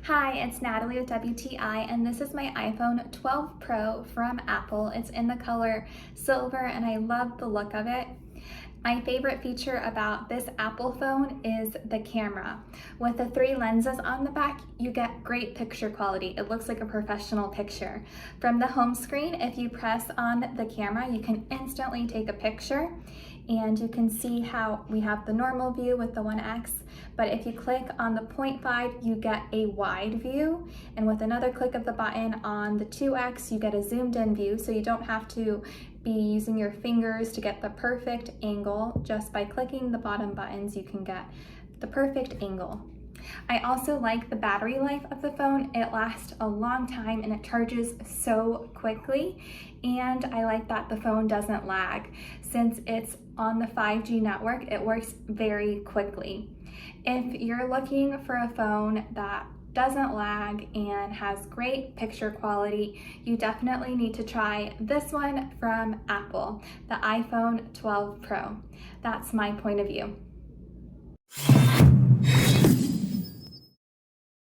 Hi, it's Natalie with WTI, and this is my iPhone 12 Pro from Apple. It's in the color silver, and I love the look of it. My favorite feature about this Apple phone is the camera. With the 3 lenses on the back, you get great picture quality. It looks like a professional picture. From the home screen, if you press on the camera, you can instantly take a picture, and you can see how we have the normal view with the 1x, but if you click on the 0.5, you get a wide view, and with another click of the button on the 2x, you get a zoomed in view, so you don't have to be using your fingers to get the perfect angle. Just by clicking the bottom buttons, you can get the perfect angle. I also like the battery life of the phone. It lasts a long time and it charges so quickly, and I like that the phone doesn't lag. Since it's on the 5G network, it works very quickly. If you're looking for a phone that doesn't lag and has great picture quality, you definitely need to try this one from Apple, the iPhone 12 Pro. That's my point of view.